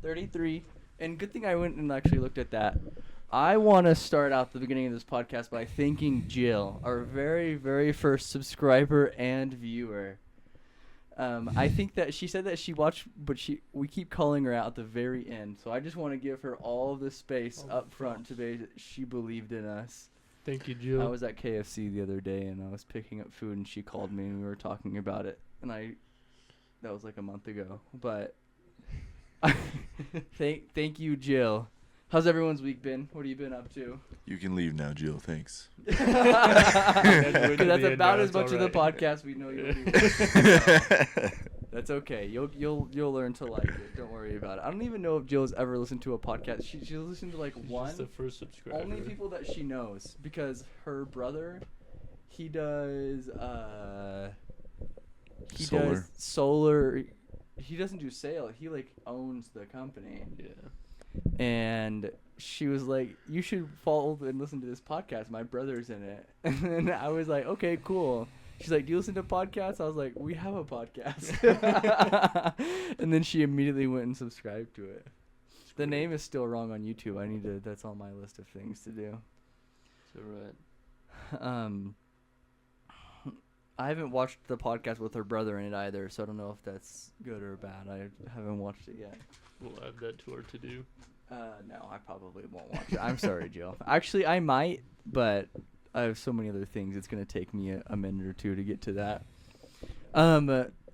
33. And good thing I went and actually looked at that. I want to start out the beginning of this podcast by thanking Jill, our very, very first subscriber and viewer. I think that she said that she watched, but we keep calling her out at the very end. So I just want to give her all the space up front to be she believed in us. Thank you, Jill. I was at KFC the other day and I was picking up food and she called me and we were talking about it. And that was like a month ago. But thank you, Jill. How's everyone's week been? What have you been up to? You can leave now, Jill. Thanks. That's about as much of the podcast we know you'll do. That's okay. You'll learn to like it. Don't worry about it. I don't even know if Jill's ever listened to a podcast. She's listened to like one. She's the first subscriber. Only people that she knows, because her brother, he does solar. He doesn't do sale. He like owns the company. Yeah. And she was like, "You should follow and listen to this podcast. My brother's in it." And I was like, "Okay, cool." She's like, "Do you listen to podcasts?" I was like, "We have a podcast." And then she immediately went and subscribed to it. The name is still wrong on YouTube. That's on my list of things to do. It's alright. I haven't watched the podcast with her brother in it either, so I don't know if that's good or bad. I haven't watched it yet. We'll add that to our to-do. No, I probably won't watch it. I'm sorry, Jill. Actually, I might, but I have so many other things. It's going to take me a minute or two to get to that.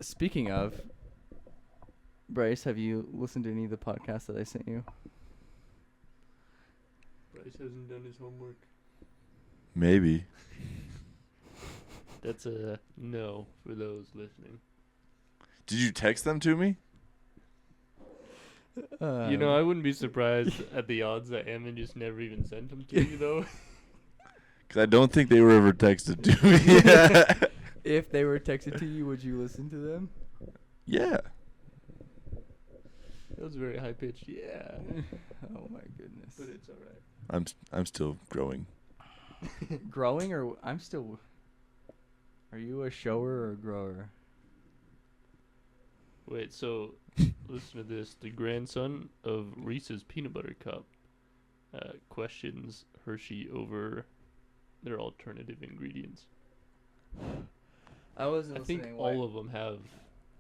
Speaking of, Bryce, have you listened to any of the podcasts that I sent you? Bryce hasn't done his homework. Maybe. That's a no for those listening. Did you text them to me? I wouldn't be surprised at the odds that Emin just never even sent them to you, though. Because I don't think they were ever texted to me. If they were texted to you, would you listen to them? Yeah. That was very high-pitched. Yeah. Oh, my goodness. But it's all right. I'm still growing. Growing, or I'm still... Are you a shower or a grower? Wait, so listen to this. The grandson of Reese's Peanut Butter Cup questions Hershey over their alternative ingredients. I think all of them have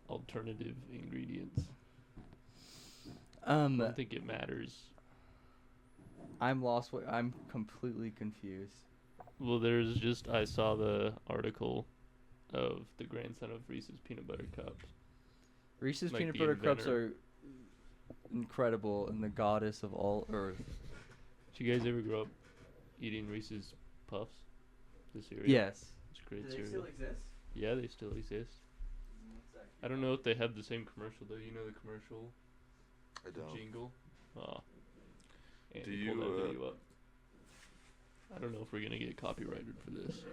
alternative ingredients. I don't think it matters. I'm lost. I'm completely confused. Well, I saw the article of the grandson of Reese's Peanut Butter Cups. Reese's Like Peanut the Butter Cups inventor. are incredible and the goddess of all Earth. Did you guys ever grow up eating Reese's Puffs? The cereal? Yes. It's great Do they cereal. still exist? Yeah, they still exist. I don't know if they have the same commercial, though. You know the commercial? I The jingle? Oh. And Do pull you, that video up. I don't know if we're going to get copyrighted for this.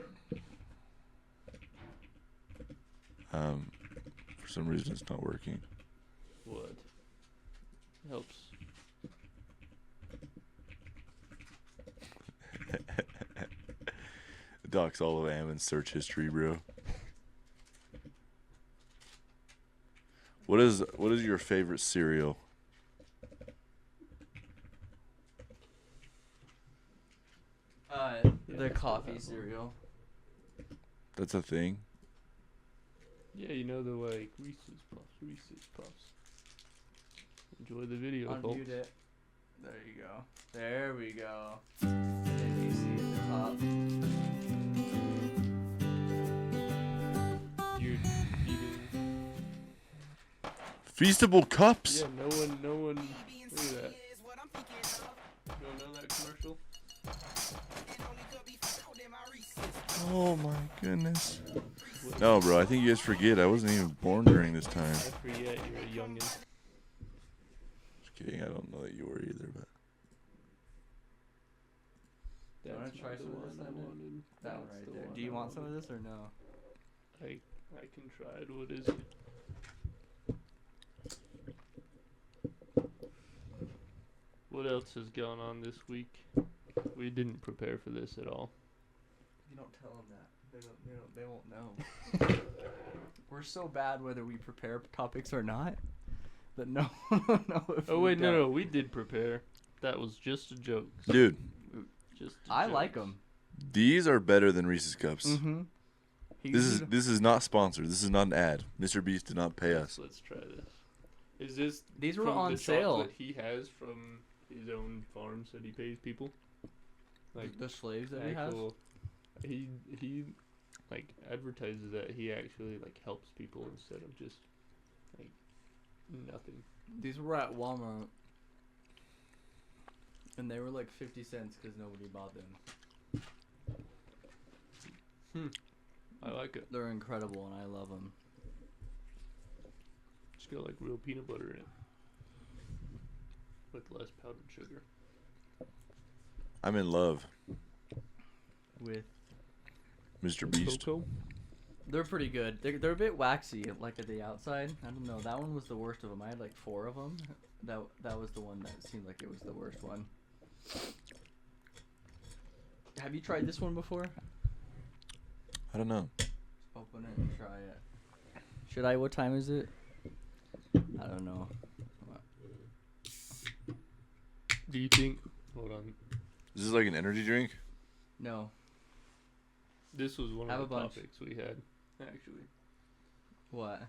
For some reason it's not working. What? Helps. Doc's all of Ammon's search history, bro. What is your favorite cereal? The coffee cereal. That's a thing. Yeah, you know the like Reese's Puffs. Enjoy the video, folks. Unmute it. There you go. There we go. And you see at the top. You're eating. Feastable cups. Yeah, no one. Look at that. You don't know that commercial? Oh my goodness. No, bro, I think you guys forget. I wasn't even born during this time. I forget you're a youngin'. Just kidding. I don't know that you were either, but. That's wanna try not the some of one this I then, Nick? wanted. That one That's right the there. one Do you I want some of wanted. this or no? I can try it. What is it? What else has gone on this week? We didn't prepare for this at all. You don't tell them that. They won't know. We're so bad whether we prepare topics or not. But no, no. Oh wait, no, we did prepare. That was just a joke. Dude, Just. I like them. these are better than Reese's Cups. Mm-hmm. This is not sponsored. This is not an ad. Mr. Beast did not pay us. Let's try this. Is this These were from on the sale. chocolate he has from his own farms that he pays people? Like The slaves that he has. actual, he like advertises that he actually like helps people instead of just like nothing. These were at Walmart, and they were like 50 cents because nobody bought them. I like it. They're incredible, and I love them. It's got like real peanut butter in it, with less powdered sugar. I'm in love, With Mr. Beast. Cocoa? they're pretty good. They're a bit waxy, like at the outside. I don't know. That one was the worst of them. I had like 4 of them. That was the one that seemed like it was the worst one. Have you tried this one before? I don't know. Open it and try it. Should I? What time is it? I don't know. Do you think? Hold on. Is this like an energy drink? No. This was one Have of the a bunch. topics we had, actually. What?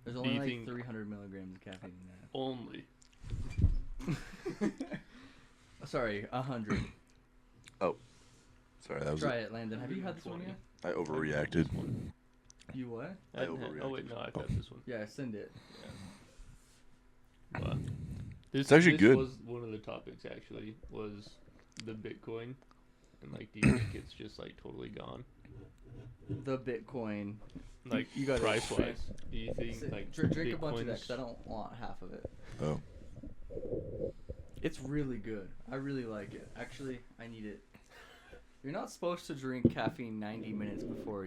There's Do only you like think- 300 milligrams of caffeine in Only. that. Sorry, 100. Sorry, that was. Try it, Landon. Have you had this one yet? I overreacted. You what? I Oh overreacted. wait, no, I've had this one. Yeah, send it. But this, It's actually this good. was one of the topics actually was the Bitcoin, and like, do you think it's just like totally gone? The Bitcoin. Like you gotta price wise, do you think like Drink a bunch of that Bitcoin's- because I don't want half of it. Oh, It's really good. I really like it. Actually, I need it. You're not supposed to drink caffeine 90 minutes before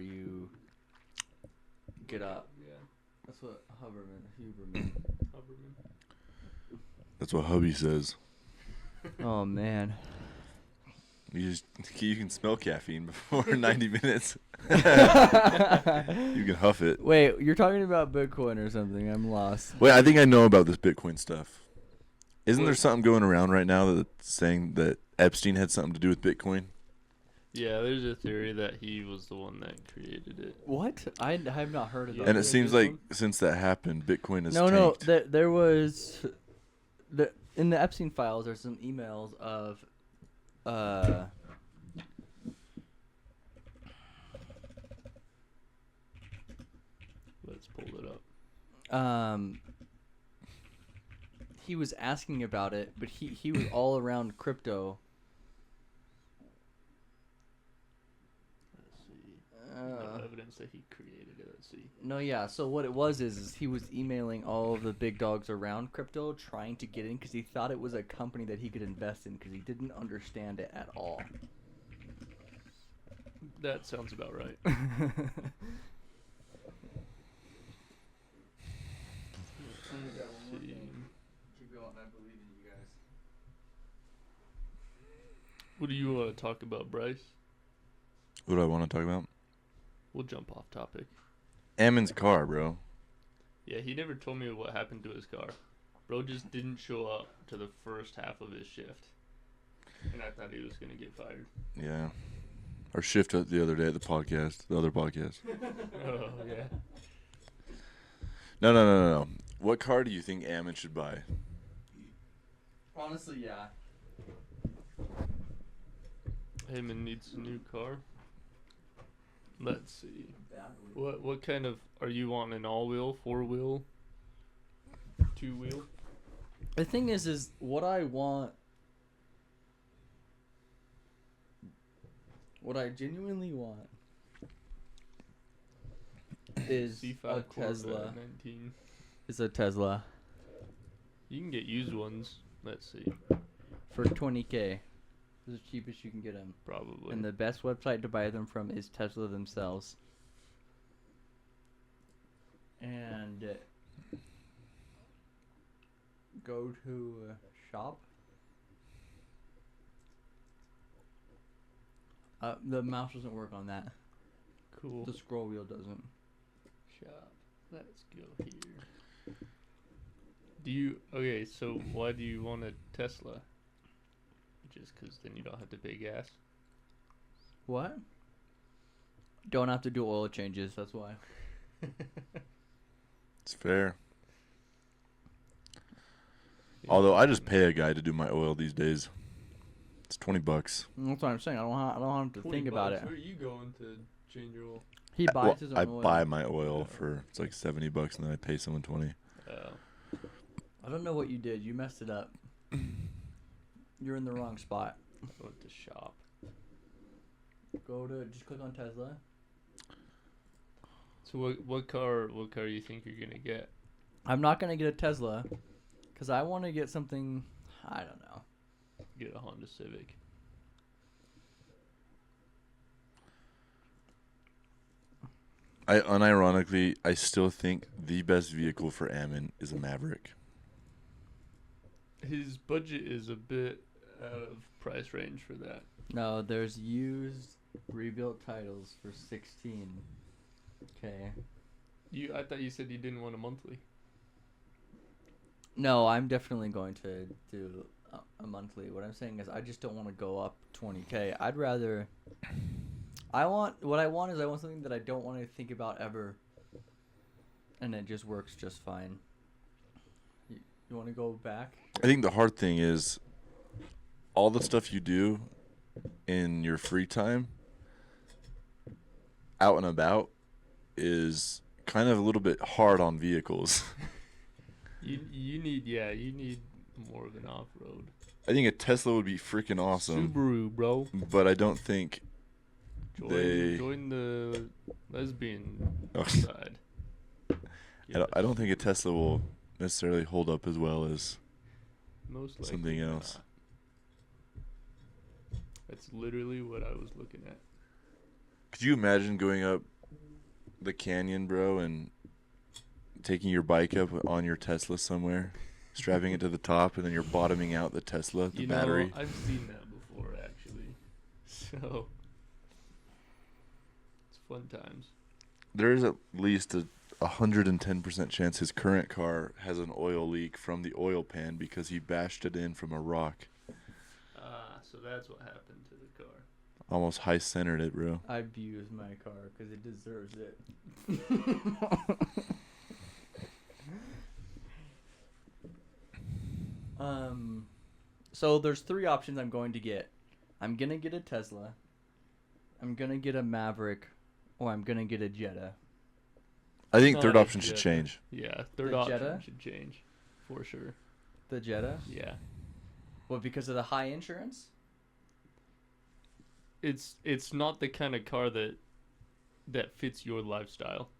get up. Yeah, That's what Huberman. Huberman. that's what hubby says. Oh man. You can smell caffeine before 90 minutes. You can huff it. Wait, you're talking about Bitcoin or something? I'm lost. Wait, I think I know about this Bitcoin stuff. Isn't there What? something going around right now that's saying that Epstein had something to do with Bitcoin? Yeah, there's a theory that he was the one that created it. What? I have not heard of Yeah. that. And it Yeah, seems this like one? since that happened, Bitcoin has No, tanked. there was in the Epstein files. There's some emails of Let's pull it up. he was asking about it, but he was all around crypto. Let's see. No evidence that he created it. Let's see. No, yeah. So what it was is he was emailing all of the big dogs around crypto, trying to get in because he thought it was a company that he could invest in because he didn't understand it at all. That sounds about right. See. Keep going. I believe in you guys. What do you want to talk about, Bryce? What do I want to talk about? We'll jump off topic. Ammon's car, bro. Yeah, he never told me what happened to his car. Bro just didn't show up to the first half of his shift. And I thought he was going to get fired. Yeah. Our shift the other day at the other podcast. Oh, yeah. No. What car do you think Ammon should buy? Honestly, yeah. Heyman needs a new car. Let's see. What kind of are you on? An all-wheel, 4-wheel, 2-wheel? The thing is what I want. What I genuinely want is C5 a Corvette Tesla. 19. Is a Tesla You can get used ones. Let's see. for $20K. It's the cheapest you can get them. Probably. And the best website to buy them from is Tesla themselves. And go to shop. The mouse doesn't work on that. Cool. The scroll wheel doesn't. Shop. Let's go here. Okay, so why do you want a Tesla? Just because then you don't have to pay gas? What? Don't have to do oil changes. That's why. It's fair. Although I just pay a guy to do my oil these days. It's $20. That's what I'm saying. I don't have to think about it. Where are you going to change your oil? He buys his own I oil. buy my oil for it's like $70, and then I pay someone $20. I don't know what you did. You messed it up. You're in the wrong spot. I went to shop. Just click on Tesla. So what car you think you're gonna get? I'm not gonna get a Tesla, cause I want to get something. I don't know. Get a Honda Civic. Unironically, I still think the best vehicle for Ammon is a Maverick. His budget is a bit out of price range for that. No, there's used rebuilt titles for 16. Okay. I thought you said you didn't want a monthly. No, I'm definitely going to do a monthly. What I'm saying is I just don't want to go up 20K. I'd rather. What I want is I want something that I don't want to think about ever, and it just works just fine. You want to go back? I think the hard thing is all the stuff you do in your free time out and about is kind of a little bit hard on vehicles. You need more of an off-road. I think a Tesla would be freaking awesome. Subaru, bro. But I don't think Join the lesbian side. I don't think a Tesla will necessarily hold up as well as Most likely something else. Not. That's literally what I was looking at. Could you imagine going up the canyon, bro, and taking your bike up on your Tesla somewhere, strapping it to the top, and then you're bottoming out the Tesla, the battery? I've seen that before, actually. So, it's fun times. There's at least a 110% chance his current car has an oil leak from the oil pan because he bashed it in from a rock. So that's what happened to the car. Almost high-centered it, bro. I abuse my car because it deserves it. So there's 3 options I'm going to get. I'm gonna get a Tesla. I'm gonna get a Maverick, or I'm gonna get a Jetta. I think Not third a option should Jetta. change. Yeah, third The option Jetta? should change, for sure. The Jetta? Yeah, What, because of the high insurance? it's not the kind of car that fits your lifestyle.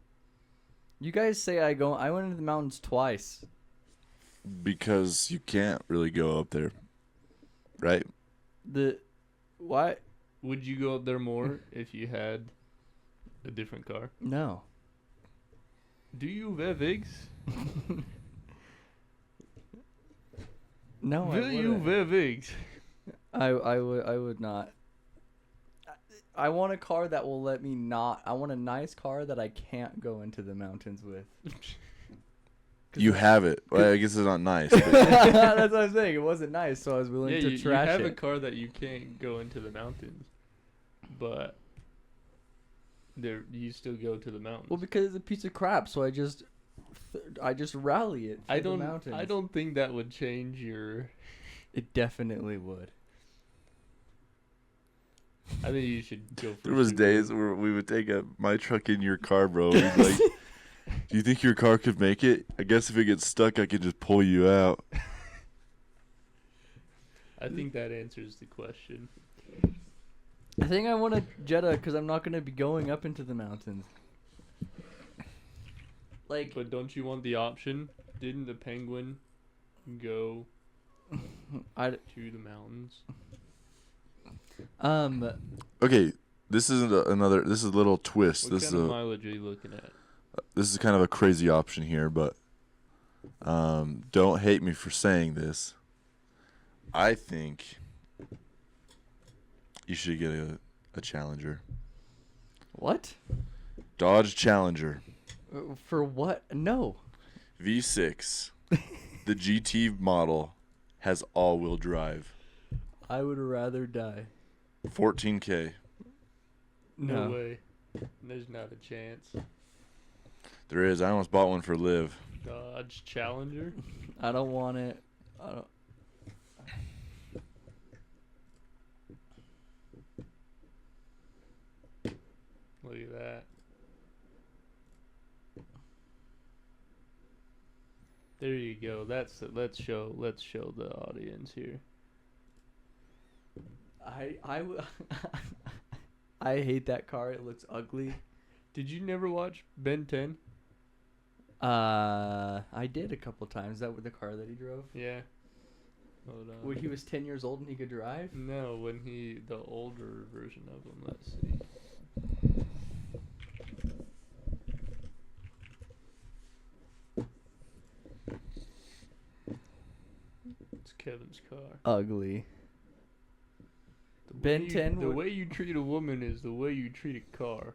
You guys say I went into the mountains twice. Because you can't really go up there, right? Why? Would you go up there more if you had a different car? No. Do you Vevigs? No, I Will you wouldn't. Vevigs? I would not. I want a car that will let me not. I want a nice car that I can't go into the mountains with. You have it. Well, I guess it's not nice. But That's what I'm saying. It wasn't nice, so I was willing to you trash have it. a car that you can't go into the mountains, but you still go to the mountains. Well, because it's a piece of crap, so I just rally it. I through the mountains. I don't think that would change your. It definitely would. I think you should go. For there was Subaru. days where we would take my truck in your car, bro. We'd like, do you think your car could make it? I guess if it gets stuck, I could just pull you out. I think that answers the question. I think I want a Jetta because I'm not going to be going up into the mountains. Like, But don't you want the option? Didn't the Penguin go to the mountains? Okay, this isn't another. This is a little twist. What This kind is of mileage are you looking at? this is kind of a crazy option here, but don't hate me for saying this. I think you should get a Challenger. what? Dodge Challenger For what? No. V6. The GT model has all-wheel drive. I would rather die. $14K. No way. There's not a chance. There is. I almost bought one for Liv. Dodge Challenger. I don't want it. I don't. Look at that. There you go. Let's show the audience here. I hate that car. It looks ugly. Did you never watch Ben 10? I did a couple times. That was the car that he drove. Yeah. Hold on. When he was 10 years old and he could drive. No, when the older version of him. Let's see. It's Kevin's car. Ugly. The Ben way 10 The would- way you treat a woman is the way you treat a car.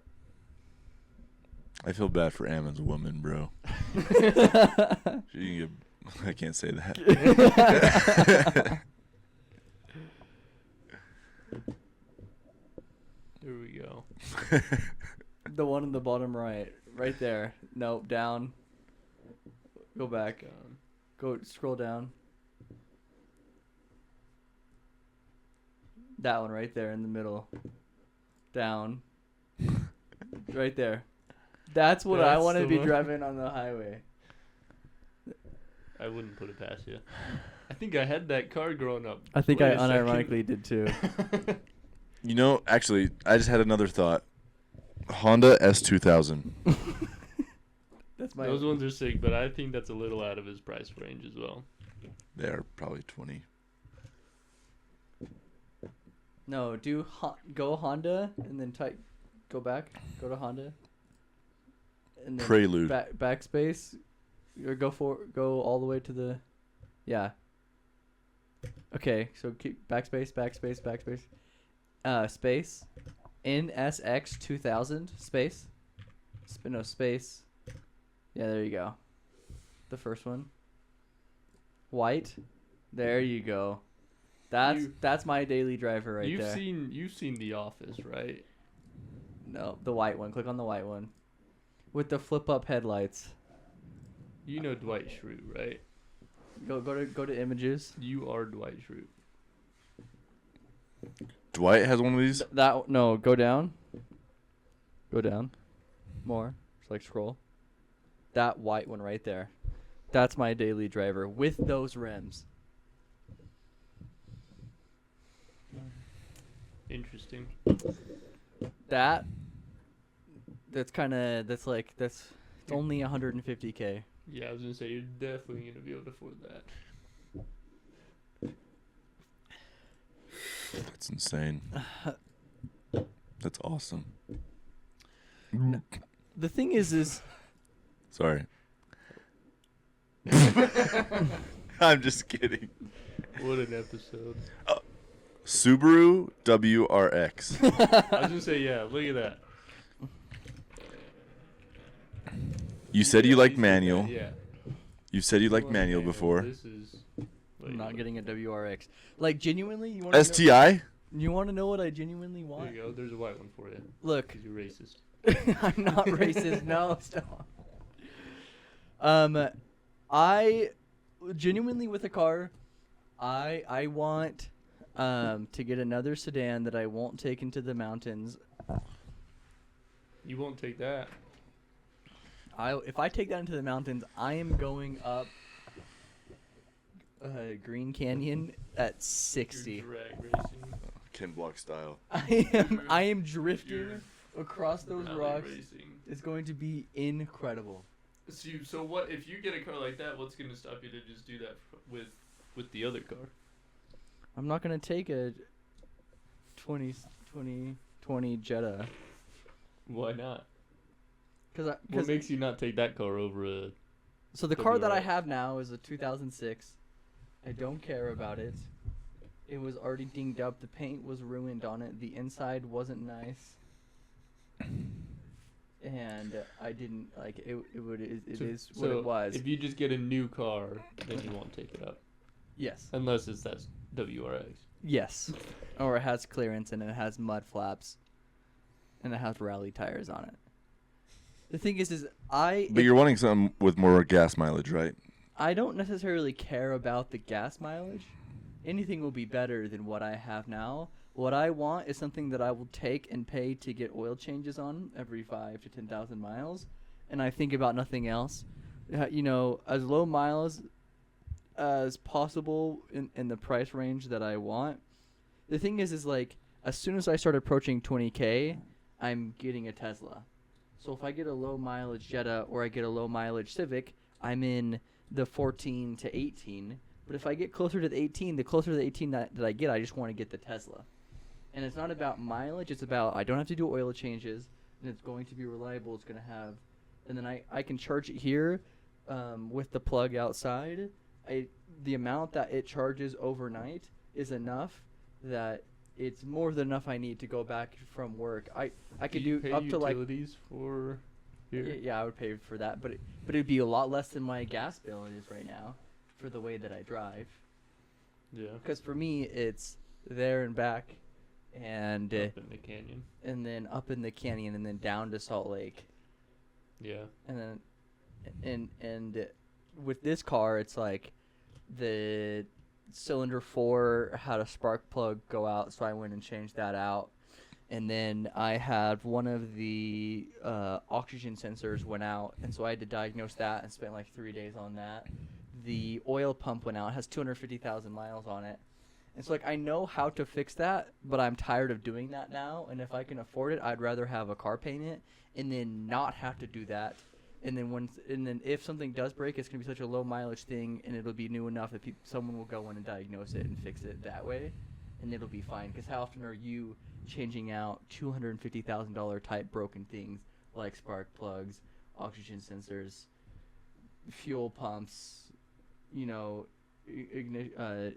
I feel bad for Ammon's woman, bro. She can get, I can't say that. Here we go. The one in the bottom right. Right there. Nope, down. Go back. Go scroll down. That one right there in the middle. Down. Right there. That's what I That's want to the be one. driving on the highway. I wouldn't put it past you. I think I had that car growing up. I think Wait I a second. unironically did too. You know, actually, I just had another thought. Honda S2000. That's my. Those ones are sick, but I think that's a little out of his price range as well. They are probably 20. No, go Honda and then type. Go back. Go to Honda. And then Prelude. Backspace. Or go all the way to the. Yeah. Okay, so keep backspace. Space. NSX 2000 space. No space. Yeah, there you go. The first one. White. There you go. That's my daily driver right you've there. You've seen The Office, right? No, the white one. Click on the white one. With the flip up headlights. You know Dwight Schrute, right? Go to images. You are Dwight Schrute. Dwight has one of these? Go down. Go down. More. Just like scroll. That white one right there. That's my daily driver with those rims. Interesting. That's it's only 150K. Yeah, I was gonna say you're definitely gonna be able to afford that. That's insane. That's awesome. The thing is Sorry. I'm just kidding. What an episode. Subaru WRX. I was gonna say, yeah, look at that. You said you like manual. Yeah. You said you like Well, manual before. This is. I'm not getting a WRX. Like genuinely, you want to STI? You want to know what I genuinely There want? you go. There's a white one for you. Look, Because you're racist. I'm not racist. No, stop. I genuinely with a car, I want to get another sedan that I won't take into the mountains. You won't take that. If I take that into the mountains, I am going up Green Canyon at 60. You're drag racing. Ken Block style. I am drifting across those Rally rocks. racing. It's going to be incredible. So what if you get a car like that? What's going to stop you to just do that with the other car? I'm not gonna take a 2020 Jetta. Why not? Cause What makes you not take that car over a? so the car that I WRX? have now is a 2006. I don't care about it. It was already dinged up. The paint was ruined on it. The inside wasn't nice. and I didn't like it. It So- is what so it was. If you just get a new car, then you won't take it out. Yes. Unless it's that WRX. Yes. Or it has clearance and it has mud flaps, and it has rally tires on it. The thing is But you're wanting something with more gas mileage, right? I don't necessarily care about the gas mileage. Anything will be better than what I have now. What I want is something that I will take and pay to get oil changes on every 5 to 10,000 miles, and I think about nothing else. As low miles as possible in the price range that I want. The thing is like as soon as I start approaching 20K, I'm getting a Tesla. So if I get a low mileage Jetta or I get a low mileage Civic, I'm in the 14 to 18. But if I get closer to the 18, the closer to the 18 that I get, I just want to get the Tesla. And it's not about mileage. It's about I don't have to do oil changes, and it's going to be reliable. It's going to have, and then I can charge it here with the plug outside. The amount that it charges overnight is enough that it's more than enough I need to go back from work. I could do pay up to like utilities for here. yeah, I would pay for that, but it'd be a lot less than my gas bill is right now for the way that I drive. Yeah. Because for me, it's there and back, and Up in the canyon. and then up in the canyon, and then down to Salt Lake, Yeah. and then and with this car, it's like the cylinder 4 had a spark plug go out, so I went and changed that out. And then I had one of the oxygen sensors went out, and so I had to diagnose that and spent like 3 days on that. The oil pump went out. It has 250,000 miles on it. And so like I know how to fix that, but I'm tired of doing that now. And if I can afford it, I'd rather have a car payment and then not have to do that. And then if something does break, it's gonna be such a low mileage thing, and it'll be new enough that someone will go in and diagnose it and fix it that way, and it'll be fine. Because how often are you changing out $250,000 type broken things like spark plugs, oxygen sensors, fuel pumps,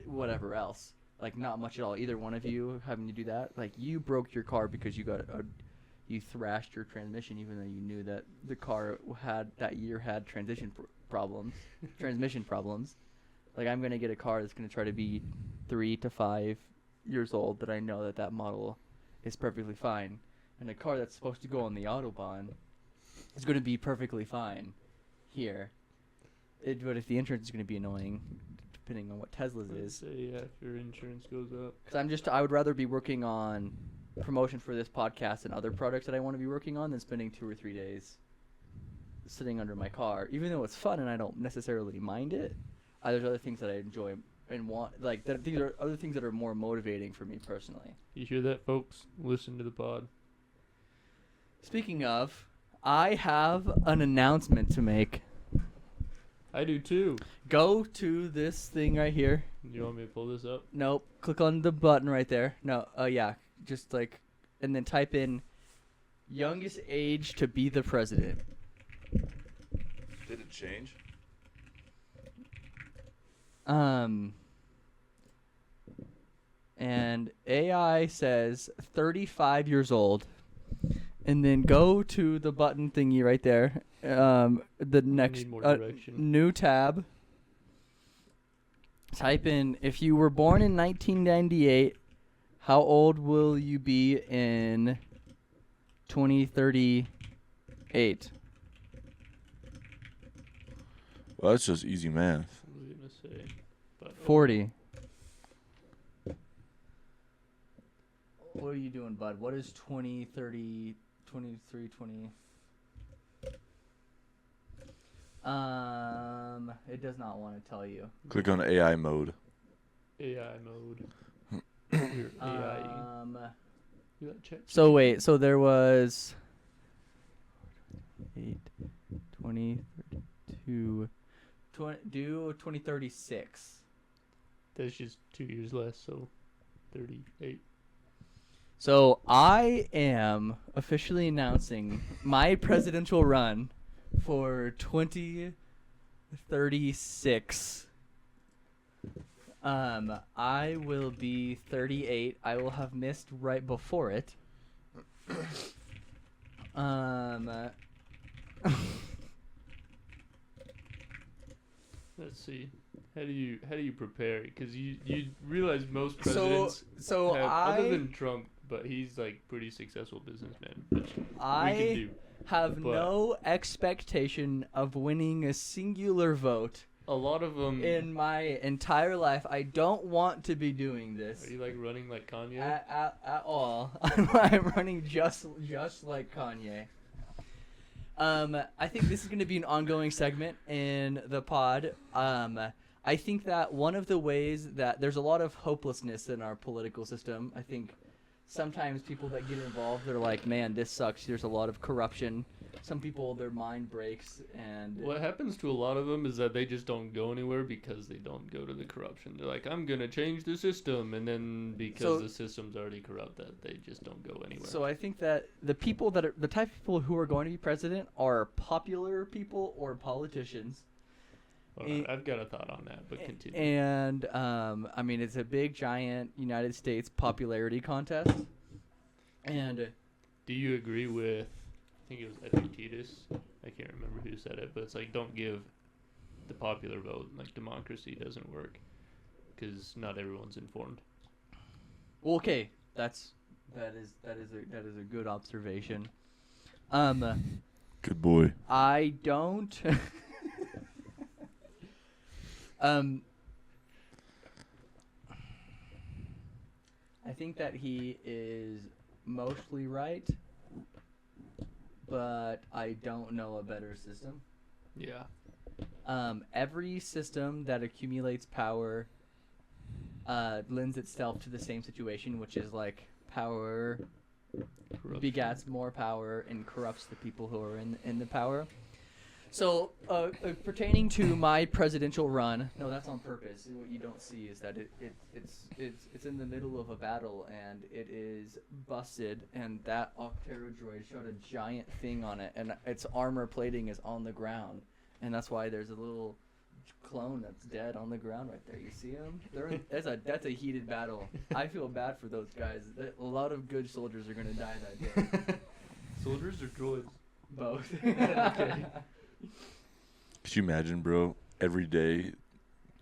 whatever else? Like not much at all. Either one of you having to do that. Like you broke your car because you thrashed your transmission, even though you knew that the car had transmission problems. Like I'm gonna get a car that's gonna try to be 3 to 5 years old that I know that model is perfectly fine, and a car that's supposed to go on the autobahn is gonna be perfectly fine here. But if the insurance is gonna be annoying, depending on what Tesla's is. Say if your insurance goes up. Because I would rather be working on promotion for this podcast and other products that I want to be working on than spending 2 or 3 days sitting under my car. Even though it's fun and I don't necessarily mind it, there's other things that I enjoy and want. Like these are other things that are more motivating for me personally. You hear that, folks? Listen to the pod. Speaking of, I have an announcement to make. I do too. Go to this thing right here. You want me to pull this up? Nope. Click on the button right there. No. Yeah. Just like, and then type in youngest age to be the president. Did it change? And AI says 35 years old. And then go to the button thingy right there. The next need more direction. new tab. Type in, if you were born in 1998, how old will you be in 2038? Well, that's just easy math. What was I gonna say? But 40. What are you doing, bud? What is 20, 30, 23, 20? It does not want to tell you. Click on AI mode. AI mode. Your AI. You got check. So wait, so there was 8, 20, 32, 20, do 2036. That's just 2 years less, so 38. So I am officially announcing my presidential run for 2036. I will be 38. I will have missed right before it. Let's see. How do you prepare? Because you realize most presidents so have, I other than Trump, but he's like pretty successful businessman, which we can I do. have but- no expectation of winning a singular vote A lot of them. in my entire life. I don't want to be doing this Are you like running like Kanye? at all. I'm running just like Kanye. I think this is going to be an ongoing segment in the pod. I think that one of the ways that there's a lot of hopelessness in our political system. I think sometimes people that get involved, they're like, man, this sucks. There's a lot of corruption. Some people, their mind breaks. And What happens to a lot of them is that they just don't go anywhere because they don't go to the corruption. They're like, I'm going to change the system. And then because the system's already corrupt, that they just don't go anywhere. So I think that the people that are the type of people who are going to be president are popular people or politicians. All right, I've got a thought on that, but continue. And I mean, it's a big, giant United States popularity contest. And Do you agree with, I think it was Epictetus, I can't remember who said it, but it's like, don't give the popular vote. Like, democracy doesn't work because not everyone's informed. well, okay, that is a good observation. Good boy. I don't. I think that he is mostly right, but I don't know a better system. Yeah. Every system that accumulates power lends itself to the same situation, which is like power Corruption. begats more power and corrupts the people who are in the power. So, pertaining to my presidential run, no, that's on purpose. What you don't see is that it's in the middle of a battle and it is busted, and that Octero droid shot a giant thing on it, and its armor plating is on the ground, and that's why there's a little clone that's dead on the ground right there. You see him? That's a heated battle. I feel bad for those guys. A lot of good soldiers are gonna die that day. Soldiers or droids? Both. Okay. Could you imagine, bro? Every day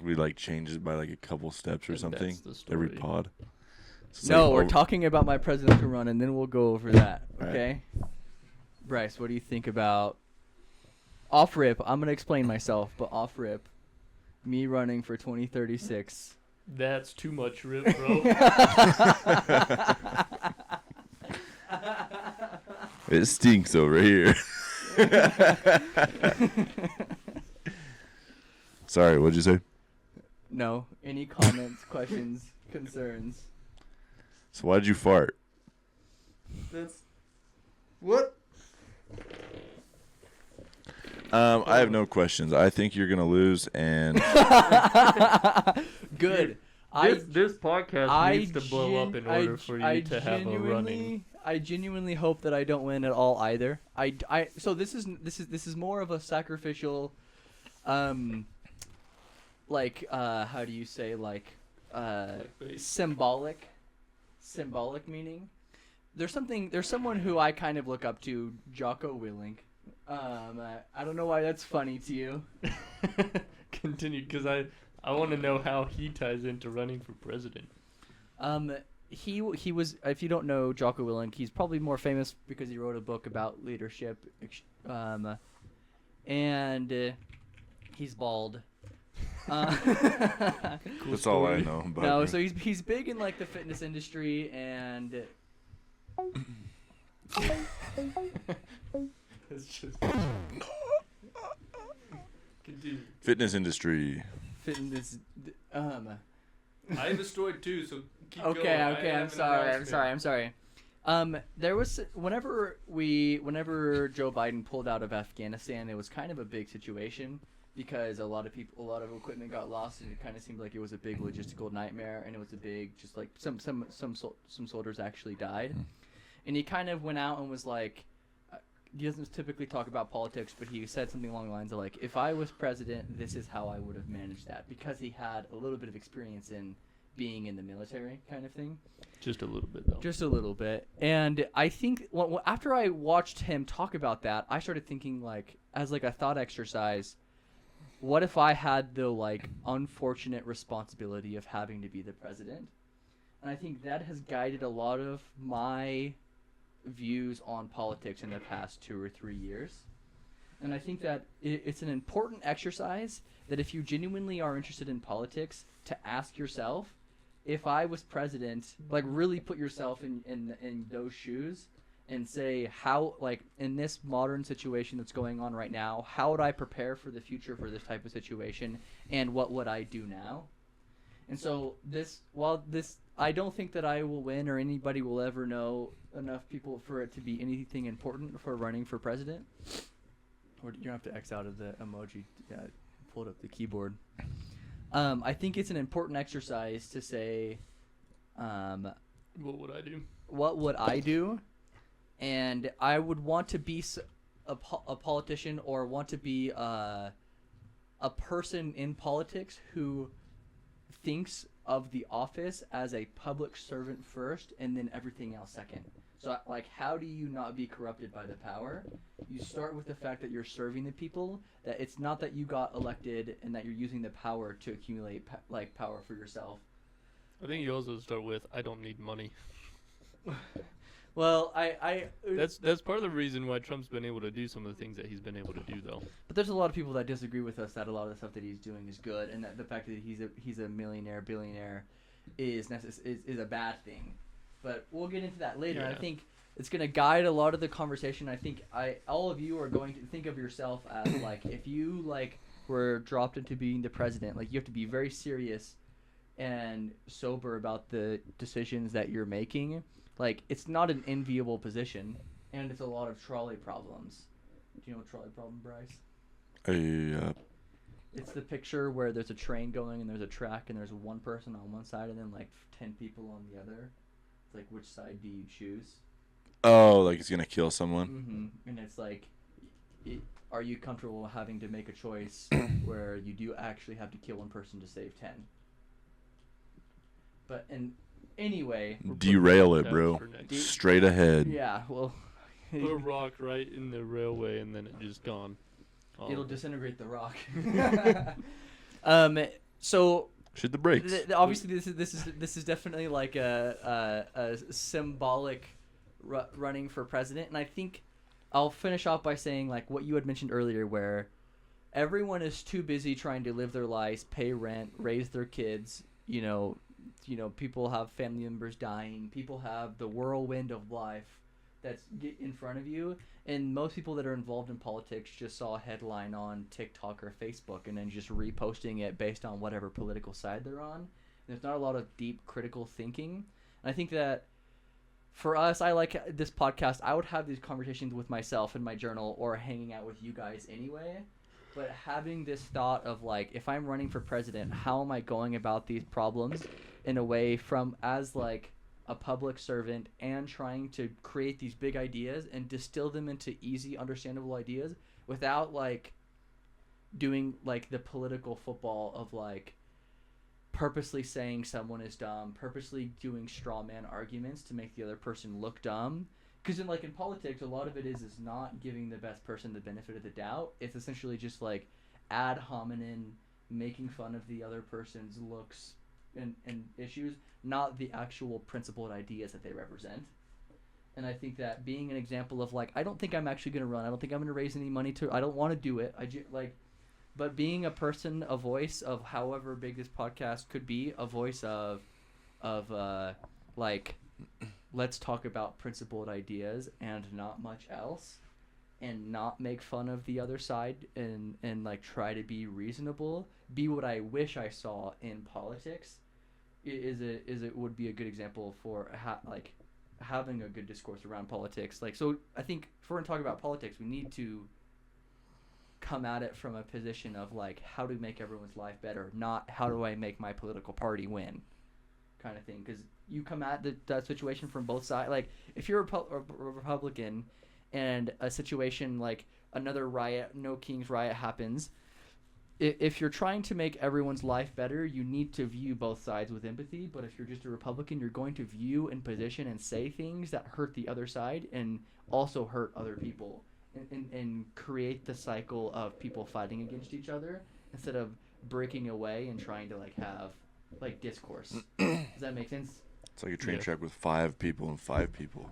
we like change it by like a couple steps or And something. that's the Every story. pod. So it's No, like we're over- talking about my presidential run, and then we'll go over that. Alright. Okay, Bryce, what do you think about off rip? I'm gonna explain myself, but off rip, me running for 2036. That's too much rip, bro. It stinks over here. Sorry, what'd you say? No, any comments, questions, concerns? So why'd you fart? That's what? I have no questions. I think you're gonna lose, and Good. This podcast needs to blow up in order for you to have a running. I genuinely hope that I don't win at all either. So this is more of a sacrificial, like how do you say, like Clickbait. symbolic meaning. There's someone who I kind of look up to, Jocko Willink. I don't know why that's funny to you. Continue, because I want to know how he ties into running for president. He was, if you don't know Jocko Willink, he's probably more famous because he wrote a book about leadership, and he's bald. Cool that's all I story. know about No, you. so he's big in like the fitness industry, and It's just continue. Fitness industry. fitness. I destroyed too, so keep Okay, going. okay, I'm sorry. There was whenever Joe Biden pulled out of Afghanistan, it was kind of a big situation because a lot of equipment got lost, and it kind of seemed like it was a big logistical nightmare, and it was a big, just like some soldiers actually died, and he kind of went out and was like, he doesn't typically talk about politics, but he said something along the lines of like, if I was president, this is how I would have managed that, because he had a little bit of experience in being in the military kind of thing. Just a little bit, though. Just a little bit. And I think after I watched him talk about that, I started thinking, like, as like a thought exercise, what if I had the like unfortunate responsibility of having to be the president? And I think that has guided a lot of my views on politics in the past 2 or 3 years. And I think that it's an important exercise that if you genuinely are interested in politics, to ask yourself, if I was president, like really put yourself in those shoes and say, how, like in this modern situation that's going on right now, how would I prepare for the future for this type of situation, and what would I do now? And so I don't think that I will win or anybody will ever know enough people for it to be anything important for running for president. Or you don't have to X out of the emoji. Yeah, pulled up the keyboard. I think it's an important exercise to say, what would I do? What would I do? And I would want to be a politician, or want to be a person in politics who thinks of the office as a public servant first and then everything else second. So, like, how do you not be corrupted by the power? You start with the fact that you're serving the people, that it's not that you got elected and that you're using the power to accumulate, power for yourself. I think you also start with, I don't need money. Well, That's part of the reason why Trump's been able to do some of the things that he's been able to do, though. But there's a lot of people that disagree with us that a lot of the stuff that he's doing is good, and that the fact that he's a millionaire, billionaire is a bad thing. But we'll get into that later. Yeah. I think it's going to guide a lot of the conversation. I think all of you are going to think of yourself as, like, if you, like, were dropped into being the president, like, you have to be very serious and sober about the decisions that you're making. Like, it's not an enviable position, and it's a lot of trolley problems. Do you know what trolley problem, Bryce? Yeah. It's the picture where there's a train going and there's a track and there's one person on one side and then like 10 people on the other. It's like, which side do you choose? Oh, like it's gonna kill someone. Mm-hmm. And it's like, are you comfortable having to make a choice where you do actually have to kill one person to save 10? But anyway, Derail it, bro. Straight ahead. yeah, well, Put a rock right in the railway and then it just gone. it'll disintegrate the rock. So Shoot the brakes. obviously this is definitely like a symbolic running for president, and I think I'll finish off by saying, like, what you had mentioned earlier, where everyone is too busy trying to live their lives, pay rent, raise their kids. You know, people have family members dying. People have the whirlwind of life that's in front of you. And most people that are involved in politics just saw a headline on TikTok or Facebook and then just reposting it based on whatever political side they're on. And there's not a lot of deep critical thinking. And I think that for us, I like this podcast. I would have these conversations with myself in my journal or hanging out with you guys anyway. But having this thought of, like, if I'm running for president, how am I going about these problems in a way from as, like, a public servant and trying to create these big ideas and distill them into easy, understandable ideas without, like, doing, like, the political football of, like, purposely saying someone is dumb, purposely doing straw man arguments to make the other person look dumb. Because in politics, a lot of it is not giving the best person the benefit of the doubt. It's essentially just, like, ad hominem, making fun of the other person's looks and issues, not the actual principled ideas that they represent. And I think that being an example of, like, I don't think I'm actually going to run. I don't think I'm going to raise any money I don't want to do it. But being a person, a voice of however big this podcast could be, a voice of like, let's talk about principled ideas and not much else, and not make fun of the other side, and like try to be reasonable, be what I wish I saw in politics, would be a good example for having a good discourse around politics. Like, so I think if we're going to talk about politics, we need to come at it from a position of, like, how to make everyone's life better, not how do I make my political party win, kind of thing. Because you come at that situation from both sides. Like, if you're a Republican and a situation like another riot, No Kings riot happens, if you're trying to make everyone's life better, you need to view both sides with empathy. But if you're just a Republican, you're going to view and position and say things that hurt the other side and also hurt other people, and create the cycle of people fighting against each other instead of breaking away and trying to like have like discourse. Does that make sense? It's like a train track with 5 people and 5 people.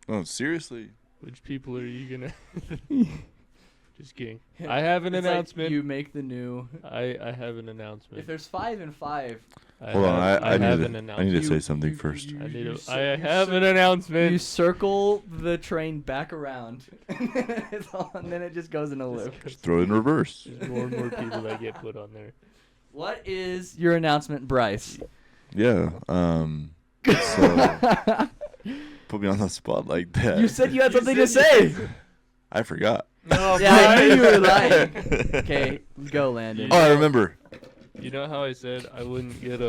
No, seriously. Which people are you gonna? Just kidding. I have an announcement. Like you make the new. I have an announcement. If there's 5 and 5. Hold on, I have need an to announcement. say something first. I have an announcement. You circle the train back around, and then it just goes in a loop. Just throw it in reverse. There's more and more people that get put on there. What is your announcement, Bryce? Yeah. So put me on the spot like that. You said you had something to say. I forgot. No, Yeah, I knew you were lying. Okay, go, Landon. Oh, I remember. You know how I said I wouldn't get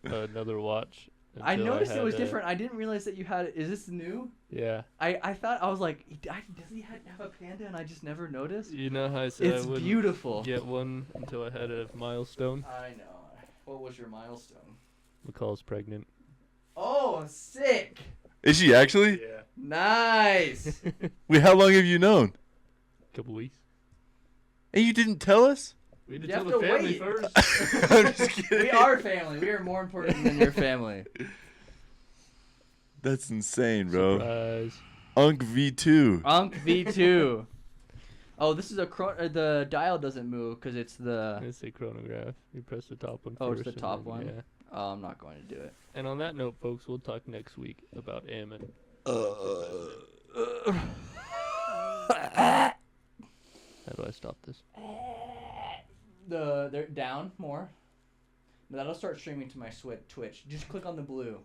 another watch? I noticed it was had different. I didn't realize that you had. Is this new? Yeah. I thought I was like, does he have a panda? And I just never noticed. You know how I said It's I wouldn't beautiful. get one until I had a milestone? I know. What was your milestone? McCall's pregnant. Oh, sick! Is she actually? Yeah. Nice. Wait, how long have you known? Couple weeks. And you didn't tell us? We had to You tell have the to family wait. first. I'm just kidding. We are family. We are more important than your family. That's insane, bro. Surprise. Unk V2. Unk V2. Oh, this is the dial doesn't move because it's the. It's a chronograph. You press the top one Oh, first. it's the and top then- one? Yeah. Oh, I'm not going to do it. And on that note, folks, we'll talk next week about Ammon. How do I stop this? They're down more. That'll start streaming to my Twitch. Just click on the blue.